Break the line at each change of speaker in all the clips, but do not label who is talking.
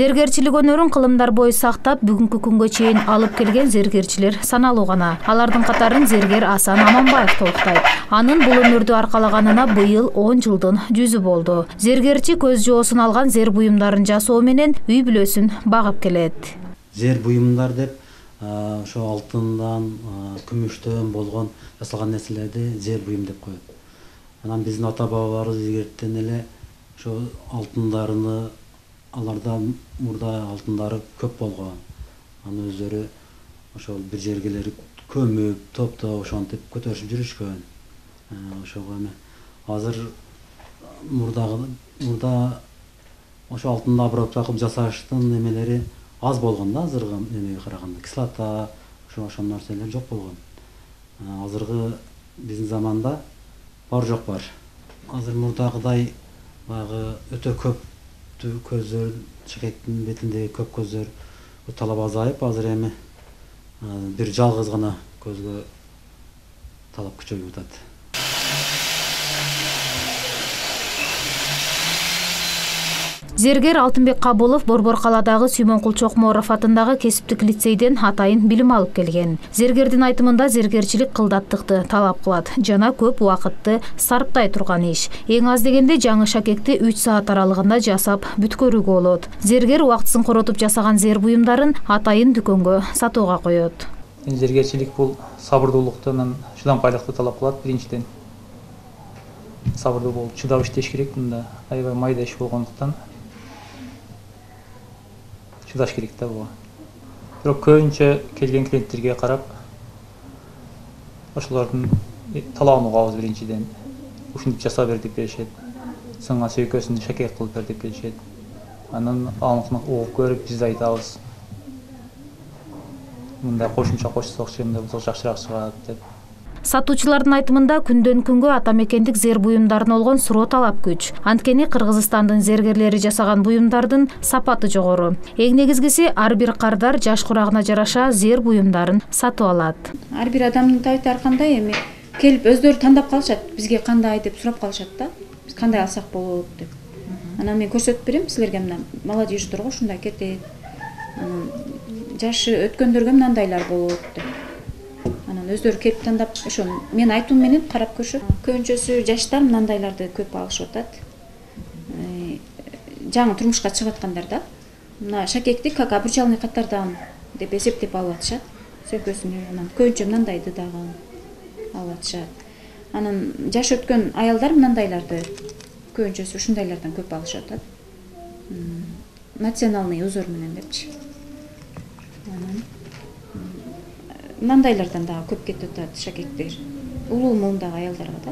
Зергерчилик өнөрүн кылымдар бою сактап, бүгүнкү күнгө чейин алып келген зергерчилер саналуу гана. Алардын катарын зергер Асан Аманбаев толуктайт. Анын бул өнөрдү аркалаганына быйыл 10 жылдын жүзү болду. Зергерчи көз жоосун алган зер буюмдарын жасоо менен үй бүлөсүн багып келет.
Зер буюмдар деп ошо алтындан, күмүштөн болгон жасалган нерселерди зер буюм деп коет. Анан биздин ата бабаларыбыз илгертен эле ошо алтындарыны аларда мурда алтындары көп болгон. Аны өздөрү ошол бир жергелер көмүп, топтоп, ошентип көтөрүшүп жүрүшкөн. Ошого эме азыр мурда ошо алтынды обработка кылып жасаштын немелери аз болгон да, азыркы эмеге караганда. Кислота, ошол нерселер жок болгон. Азыркы биздин заманда бар жок бар. Азыр мурдагыдай баягы өтө көп көздөр, шакектин бетиндеги көп көздөр талап азайып, азыр эми бир жалгыз гана көзгө талап күчөйүп атат.
Зергер Алтынбек Кабулов Борбор калаадагы Сүймөнкул Чокморов атындагы кесиптик лицейден атайын билим алып келген. Зергердин айтымында зергерчилик кылдаттыкты талап кылат жана көп убакытты сарптай турган иш. Эң аз дегенде жаңы шакекти 3 саат аралыгында жасап бүткөрүүгө болот. Зергер убактысын коротуп жасаган зер буюмдарын атайын дүкөнгө сатууга коет.
Зергерчилик бул сабырдуулукту менен чыдамкайлыкты талап кылат. Биринчиден сабырдуу болуп чыдап иштеш керек. Мында аябай майда иш болгондуктан чыдаш керек да буга. Бирок көбүнчө келген клиенттерге карап, ошолордун талабын угабыз биринчиден. Ушинтип жасап бер деп беришет. Сыңга сөйкөсүн шакек кылып бер деп беришет. Анан аныкын угуп көрүп биз айтабыз. Мында кошумча кошсок, чында бул жакшыраак чыгат деп.
Сатуучулардын айтымында күндөн күнгө ата мекендик зер буюмдарына болгон суроо талап күч. Анткени Кыргызстандын зергерлери жасаган буюмдардын сапаты жогору. Эң негизгиси ар бир кардар жаш курагына жараша зер буюмдарын сатып алат.
Ар бир адамдын табиты ар кандай, эми келип өздөрү тандап калышат. Бизге кандай деп сурап калышат да. Биз кандай алсак болот деп. Анан мен көрсөтүп берем силерге, мына молодежьдорго ушундай кетет. Жашы өткөндөргө мындайлар болот деп. Анан өздөрү келип тандап, ошо мен айтуум менен карап көрүшөт. Көбүнчөсү жаштар мындайларды көп алышып атат. Жаңы турмушка чыгып аткандар да. Мына шакекти как обручальный каттардан деп эсептеп алып атышат. Сөйкөсүнө анан көбүнчө мындайды дагы алып атышат. Анан жаш өткөн аялдар мындайларды көбүнчөсү ушундайлардан көп алышып атат. Национальный узор менен депчи. Анан мындайлардан дагы көп кетип атат шакектер. Улуу муундагы аялдарга да.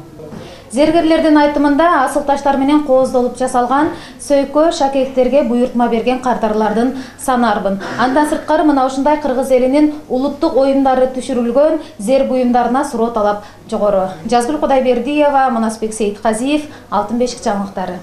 Зергерлердин айтымында асыл таштар менен кооздолуп жасалган сөйкө шакектерге буйртма берген кардарлардын саны арбын. Андан сырткары мына ушундай кыргыз элинин улуттук оюндары түшүрүлгөн зер буюмдарына суроо талап жогору. Жазгүл Кудайбердиева, Манасбек Сейитказиев, Алтын бешик жаңылыктары.